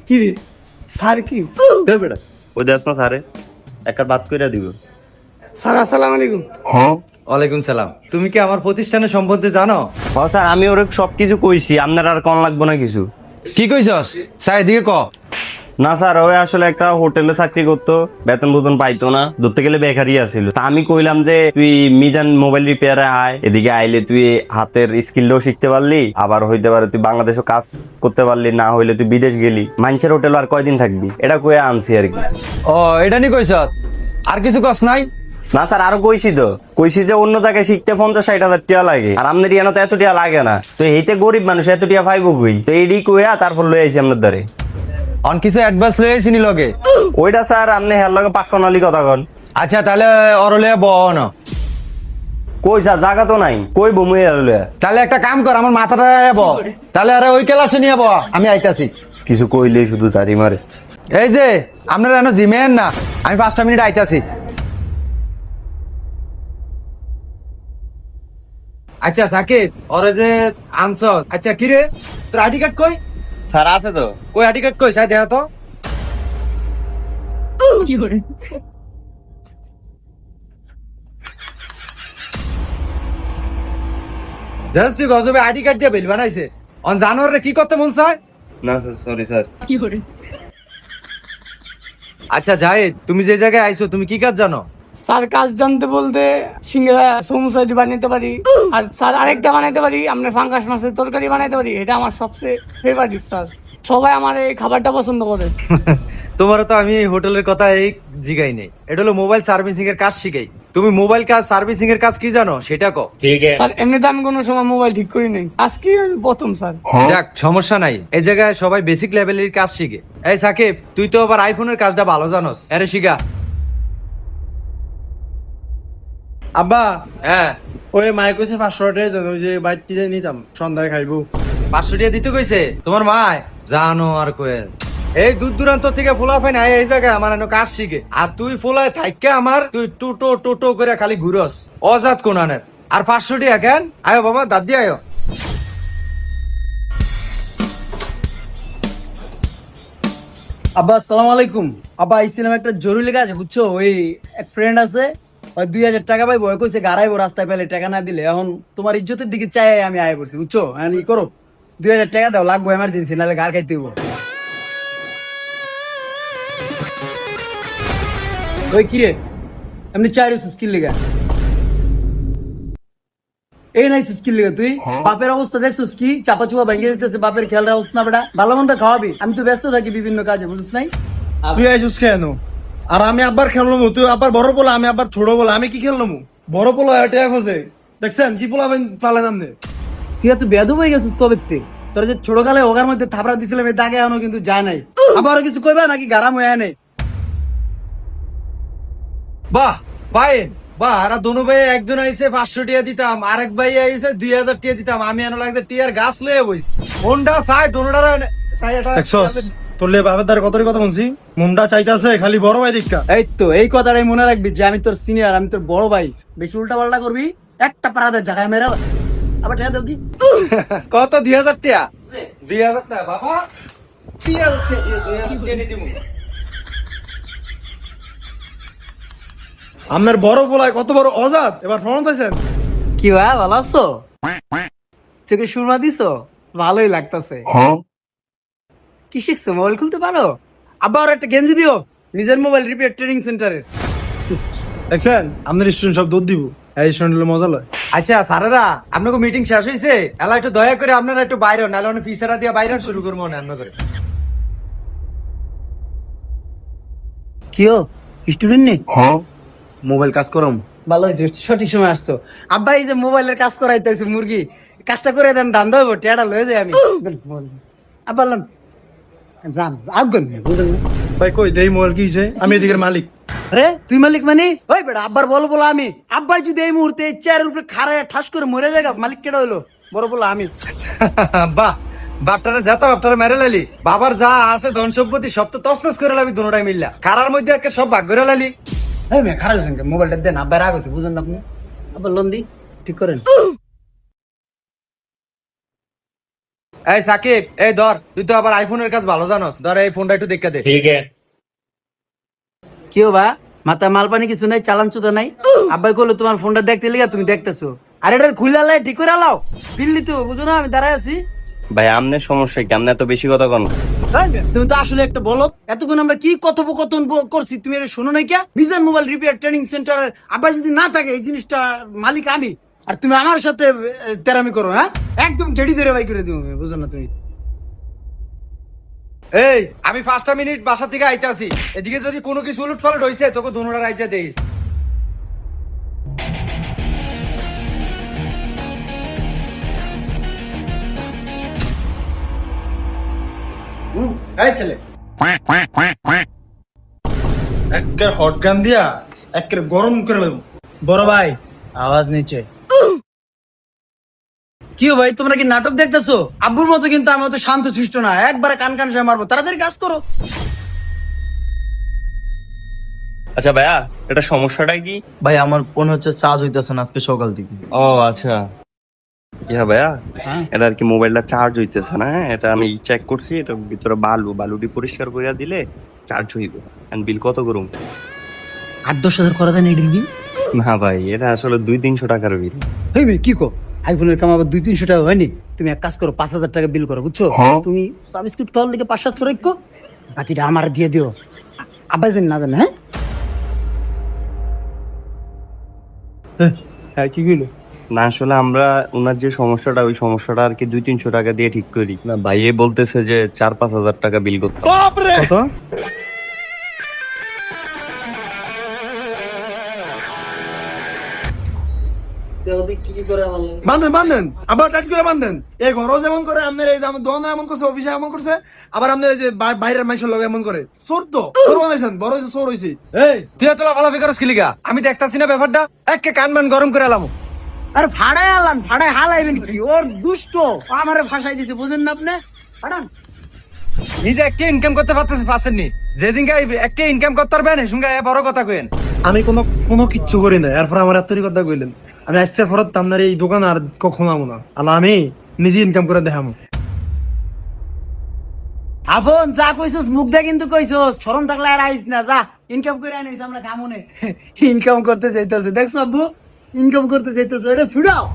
কি রে স্যার কি দে বেটা ওই দেখ না স্যারে একটা বাদ কইরা দিব। স্যার আসসালামু আলাইকুম। ওয়ালাইকুম সালাম। তুমি কি আমার প্রতিষ্ঠানের সম্বন্ধে জানো? হ্যাঁ স্যার, আমি ওরে সবকিছু কইছি, আপনার আর কোন লাগবে না কিছু। কি কইছস? স্যার এদিকে ক। না স্যার, ওই আসলে একটা হোটেলে চাকরি করতো, বেতন বুতন পাইতো না, ধরতে গেলে বেকারই আছিল। তা আমি কইলাম যে তুই মিজান মোবাইল রিপেয়ারে আয়, এদিকে আইলে তুই হাতের স্কিলটাও শিখতে পারলি, আবার হইতে পারে তুই বাংলাদেশও কাজ করতে পারলি, না হইলে তুই বিদেশ গেলি, মানুষের হোটেল আর কয়দিন থাকবি, এটা কয়ে আনছি আর কি। ও এটা নি কইছস, আর কিছু কস নাই? না স্যার, আরো কইছি যে অন্য জায়গায় শিখতে 50-60 হাজার টাকা লাগে, আর আপনার ইয়ানো তো এত টাকা লাগে না, তো এইতে গরিব মানুষ এত টাকা পাইবো কই, তো এইডি কইয়া তারপর লই আইছি আপনার দ্বারে। অন কিছু অ্যাডভান্স লই আইছিনি লগে? ওইটা স্যার আপনি হের লগে পার্সোনালি কথা কন। আচ্ছা তাহলে অরলে বন। কই স্যার, জায়গা তো নাই, কই বমু এর লইয়া। তাহলে একটা কাম কর, আমার মাথাটা ব, তাহলে আরে ওই ক্লাসে নিয়ে ব, আমি আইতাছি। কিছু কইলেই শুধু চারি মারে। এই যে আপনারা এনো জিমেন না, আমি 5টা মিনিট আইতাছি। আচ্ছা সাকিব, ওরে যে আনছ, আচ্ছা কি রে তোর আইডি কার্ড কই? স্যার আছে তো। কই আইডি কার্ড কই সাই দেখা তো। জানিস তুই গজবে আইডি কার্ড দিয়ে বিল বানাইছে, অন জানোয়ারে কি করতে মন চায়? না স্যার, সরি স্যার। আচ্ছা জাহিদ, তুমি যে জায়গায় আইছো তুমি কি কাজ জানো? স্যার কাজ জানতে বলতে সিঙ্গারা সমুসাইড বানাইতে পারি, আর স্যার আরেকটা বানাইতে পারি, আমরা ফাঙ্গাস মাছের তরকারি বানাইতে পারি, এটা আমার সবচেয়ে ফেভারিট স্যার। সবাই আমার এই খাবারটা পছন্দ করে। তোমার তো আমি এই হোটেলের কথা এই জিগাই নেই, এটা হলো মোবাইল সার্ভিসিং এর কাজ শিখাই। তুমি মোবাইল কাজ সার্ভিসিং এর কাজ কি জানো সেটা কও। ঠিক আছে স্যার এমনিতে আমি কোনো সময় মোবাইল ঠিক করি নাই, আজকে আমি প্রথম স্যার। যাক সমস্যা নাই, এই জায়গায় সবাই বেসিক লেভেলের কাজ শিখে। এই সাকিব, তুই তো আবার আইফোনের কাজটা ভালো জানোস, আরে শিখা। আব্বা হ্যাঁ ওই মায়ে কইছে 500 টাকা দেন, ওই যে বাইক কিনে নিতাম সন্ধ্যায় খাইবো। 500 টাকা দিতে কইছে তোমার মা? জানো আর কয়ে এই দূর দূরান্ত থেকে ফুলা ফাই না এই জায়গায় আমার এনে কাজ শিখে, আর তুই ফুলায় থাইকে আমার তুই টোটো টোটো করে খালি ঘুরস অজাত কোনানের। আর 500 টাকা কেন? আয়ো বাবা দাদি আয়ো। আব্বা আসসালামু আলাইকুম। আব্বা আইছিলাম একটা জরুরি কাজ, বুঝছো? ওই এক ফ্রেন্ড আছে, ওই 2000 টাকা পাইবো, ওই কইছে গাড়াইবো রাস্তায় পেলে টাকা না দিলে। এখন তোমার ইজ্জতের দিকে চাই আমি আয় করছি, বুঝছো? এখন ই করো, 2000 টাকা দাও, লাগবো এমার্জেন্সি, নাহলে গাড় খাইতে হইব। ওই কিরে এমনি চাই স্কিল লেগা এই নাই স্কিল লেগে তুই বাপের অবস্থা দেখছিস কি চাপা চুপা ভেঙে যেতেছে, বাপের খেয়াল রাখছ না বেটা, ভালো মন্দ খাওয়াবি, আমি তো ব্যস্ত থাকি বিভিন্ন কাজে, বুঝিস নাই? তুই আইসুস কেন? আর আমি আব্বার খেললাম, তুই আব্বার বড় পোলা, আমি আব্বার ছোট পোলা, আমি কি খেললাম? বড় পোলা টাকা খোঁজে, দেখছেন কি পোলা পালে নামনে। তুই এত বেদব হয়ে গেছিস কবে থেকে? তোর যে ছোট কালে ওগার মধ্যে থাপড়া দিছিলাম, এই দাগে এখনো কিন্তু যায় নাই। আবার কিছু কইবা নাকি গারাম হয়ে নেই? বাহ ফাইন, বাহ। আর দোনো ভাই একজন আইছে 500 টাকা দিতাম, আরেক ভাই আইছে 2000 টাকা দিতাম, আমি এনে লাগছে টিয়ার গাছ লয়ে বইছি। কোনটা চাই দোনোটার চাই এটা দেখছস তোর লে বাপের দ্বারা কতই কথা বলছি, মুন্ডা চাইতাছে খালি বড় ভাই দিকটা। এই তো এই কথাটাই মনে রাখবি যে আমি তোর সিনিয়র, আমি তোর বড় ভাই। বেশি উল্টা পাল্টা করবি একটা পারাদের জায়গায় মেরা আবার টাকা দেও দি। কত 2000 টাকা? 2000 টাকা বাবা, 2000 টাকা দিয়ে 2000 টাকা নিয়ে দিমু। আপনার বড় পোলায় কত বড় অজাত, এবার ফোন পাইছেন? কি ভাই ভালো আছো? চোখে সুরমা দিছো, ভালোই লাগতেছে। কি শিখছো, মোবাইল খুলতে পারো? আবার একটা গেঞ্জি দিও, নিজের মোবাইল রিপেয়ার ট্রেনিং সেন্টারের। দেখছেন আপনার স্টুডেন্ট সব দুধ দিব, এই স্টুডেন্ট হলে মজা লয়। আচ্ছা স্যারেরা, আপনাকে মিটিং শেষ হয়েছে, এলা একটু দয়া করে আপনারা একটু বাইরে, নাহলে অনেক ফিসারা দিয়ে বাইরে শুরু করবো না আমরা করে। কিও স্টুডেন্ট নেই? মোবাইল কাজ করম। ভালো হয়েছে, সঠিক সময় আসছো। আব্বা এই যে মোবাইলের কাজ করাইতেছে, মুরগি কাজটা করে দেন, ধান্দা হইব, টেয়াটা লয়ে যায় আমি। আব্বা বললাম যান আগুন ভাই কই দেই মোবাইল কি হইছে, আমি এদিকের মালিক। রে তুই মালিক মানে? ওই বেটা আব্বার বলো বলো আমি। আব্বাই যদি এই মুহূর্তে চেয়ারের উপরে খাড়ায় ঠাস করে মরে যায়, মালিক কেডা হইলো? বড় বলো আমি। বাহ, বাপটারে যাতা বাপটারে মেরে লালি, বাবার যা আছে ধন সম্পত্তি সব তো তছনছ করে লাবি দুটাই মিললা, কারার মধ্যে একটা সব ভাগ করে লালি। এই মেয়ে খারাপ মোবাইলটা দেন, আব্বার রাগ হচ্ছে, বুঝেন না আপনি? আব্বার লোন দি ঠিক করেন। এই সাকিব, এই ধর, তুই তো আবার আইফোনের কাজ ভালো জানোস, ধর এই ফোনটা একটু দেখে দে। কি বা মাথা মাল পানি কিছু নাই, চালান চুদা নাই। আব্বাই কইলো তোমার ফোনটা দেখতে লিগা তুমি দেখতেছো, আর এটার খুলে আলাই ঠিক করে আলাও, বিল্লি তো বুঝো না আমি দাঁড়ায় আছি। ভাই আমনের সমস্যা কি? আমনে এত বেশি কথা কন। তুমি তো আসলে একটা বলো, এতক্ষণ আমরা কি কথোপকথন করছি তুমি এটা শোনো নাই কে? Mizan mobile repair training centre আব্বা যদি না থাকে এই জিনিসটা মালিক আমি, আর তুমি আমার সাথে তেরামি করো। হ্যাঁ একদম গেড়ি ধরে বাই করে দিও, বুঝো না তুমি। এই আমি 5টা মিনিট বাসা থেকে আইতে আসি, এদিকে যদি কোনো কিছু উলট পালট হইছে তোকে দুনোটা রাইজা দেইস। এই ছেলে একের হট গান দিয়া একের গরম করে নেব। বড় ভাই আওয়াজ নিচে। কি ভাই তোমরা কি নাটক দেখতেছো? আব্বুর মতো কিন্তু আমি অত শান্ত শিষ্ট না, একবারে কান কান সে মারবো, তাড়াতাড়ি কাজ করো। আচ্ছা ভাইয়া, এটা সমস্যাটা কি? ভাই আমার ফোন হচ্ছে চার্জ হইতেছে না আজকে সকাল থেকে। ও আচ্ছা, ইয়া ভাইয়া, এটা আর কি মোবাইলটা চার্জ হইতেছে না। হ্যাঁ, এটা আমি চেক করছি, এটা ভিতরে বালুটি পরিষ্কার করে দিলে চার্জ হইব। এন্ড বিল কত করুম? 8-10 হাজার করা দেন এডিল বিল? না ভাই, এটা আসলে 200-300 টাকার বিল। হইবে কি কো, আইফোনের কাম আবার 200-300 টাকা হয়নি। তুমি এক কাজ করো, 5,000 টাকা বিল করো, বুঝছো? তুমি সাবস্ক্রাইব করার লিগে 5-700 রাখো, বাকিটা আমার দিয়ে দিও। আব্বাই জানি না জানে। হ্যাঁ কি কইলো? না আসলে আমরা ওনার যে সমস্যাটা, ওই সমস্যাটা আর কি 200-300 টাকা দিয়ে ঠিক করি না। ভাইয়ে বলতেছে যে 4-5 হাজার টাকা বিল করতে। কত? বান্ধেন আবার টাইট করে বান্ধেন। এই ঘরও যেমন করে, আপনার এই যেমন দোকানে এমন করছে, অফিসে এমন করছে, আবার আপনার এই যে বাইরের মানুষের লগে এমন করে। চোর তো চোর বানাইছেন, বড় হয়েছে চোর হয়েছে। এই তুই তোলা ভালো ফিকারস কি লিগা? আমি দেখতাছি না ব্যাপারটা, একে কান মান গরম করে এলাম। আরে ফাড়াই আলান, ফাড়াই হালাইবেন কি? ওর দুষ্ট আমারে ফাঁসাই দিছে, বুঝেন না আপনি? ফাড়ান নিজে একটা ইনকাম করতে পারতেছেন, যেদিনকে একটা ইনকাম করতে পারবেন সঙ্গে বড় কথা কইেন। আমি কোনো কিচ্ছু করি না, এরপর আমার এত কথা কইলেন। আমি আসতে ফরত আপনার এই দোকান আর কখনো আমো না, আল্লাহ আমি নিজে ইনকাম করে দেখামো। আফন যা কইছস মুখ দা কিন্তু কইছস, শরম থাকলে আর আইস না, যা ইনকাম করে আনিস, আমরা খামুনে। ইনকাম করতে চাইতেছে, দেখছো আব্বু? ইনকাম করতে চাইতেছে, এটা ছুড়াও।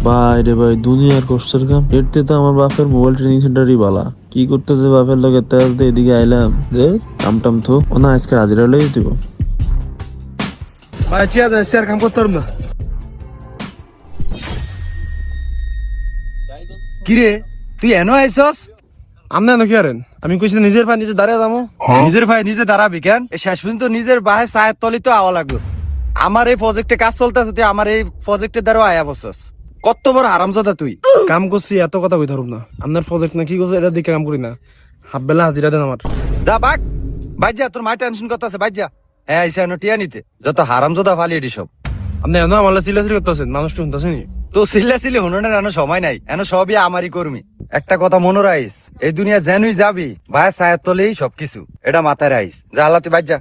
ভাই রে ভাই, দুনিয়ার কষ্টের কাম। এরতে তো আমার বাপের মোবাইল ট্রেনিং সেন্টারই বালা। কি করতেছে বাপের লোকে তেজ দিয়ে এদিকে আইলাম যে কামটাম থো ও না, আজকে হাজিরা লই দিব। ভাই ঠিক আছে, শেয়ার কাম করতে পারবো না। কিরে তুই এনো আইছস? আপনার নাকি আরেন? আমি কইছি নিজের পায়ে নিজে দাঁড়িয়ে যাবো। নিজের ভাই নিজে দাঁড়াবি কেন? শেষ পর্যন্ত নিজের বাহে চায়ের তলি তো আওয়া লাগলো। আমার এই প্রজেক্টে কাজ চলতেছে, তুই আমার এই প্রজেক্টের দ্বারা আয়া বসছস। কত বড় হারামজাদা তুই! কাম করছি, এত কথা কই ধরুম না। আপনার প্রজেক্ট না কি করছে এটা দিকে কাম করি না। হাফ বেলা হাজিরা দেন আমার। যা বাক, বাইজা, তোর মা টেনশন করতেছে, বাইজা। হ্যাঁ আইসা এনো টিয়া নিতে, যত হারামজাদা ফালি এটি সব। আপনি এনে আমার চিল্লাচিল্লি করতেছেন, মানুষটা শুনতেছেনি। তো সিল্লাসিলি হুননের এনো সময় নাই, এনো সবই আমারই কর্মী। একটা কথা মনে রাইস, এই দুনিয়া জেনুই যাবি, ভাই ছায়ার তলেই সবকিছু, এটা মাথায় রাইস। যা আল্লাহ তুই বাইজা।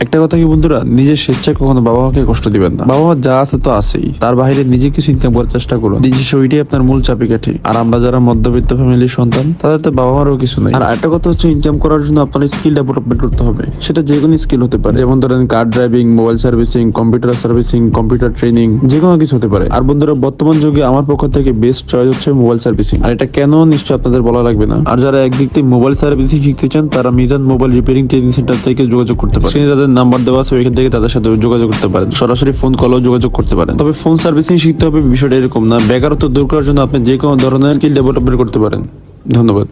একটা কথা কি বন্ধুরা, নিজের স্বেচ্ছায় কখনো বাবা মাকে কষ্ট দিবেন না। বাবা মা যা আছে তো আছেই, তার বাইরে নিজে কিছু ইনকাম করার চেষ্টা করুন। নিজস্ব ওইটাই আপনার মূল চাবিকাঠি। আর আমরা যারা মধ্যবিত্ত ফ্যামিলির সন্তান, তাদের তো বাবা মারও কিছু নাই। আর একটা কথা হচ্ছে, ইনকাম করার জন্য আপনার স্কিল ডেভেলপমেন্ট করতে হবে। সেটা যে কোনো স্কিল হতে পারে, যেমন ধরেন car driving, mobile servicing, computer servicing, computer training, যে কোনো কিছু হতে পারে। আর বন্ধুরা, বর্তমান যুগে আমার পক্ষ থেকে বেস্ট চয়েস হচ্ছে মোবাইল সার্ভিসিং। আর এটা কেন নিশ্চয় আপনাদের বলা লাগবে না। আর যারা একদিক থেকে মোবাইল সার্ভিসিং শিখতে চান, তারা Mizan mobile repairing training centre থেকে যোগাযোগ করতে পারেন। স্ক্রিনে তাদের নাম্বার দেওয়া আছে, ওইখান থেকে তাদের সাথে যোগাযোগ করতে পারেন। সরাসরি ফোন কলেও যোগাযোগ করতে পারেন। তবে ফোন সার্ভিসিং শিখতে হবে বিষয়টা এরকম না, বেকারত্ব দূর করার জন্য আপনি যে কোনো ধরনের স্কিল ডেভেলপমেন্ট করতে পারেন। ধন্যবাদ।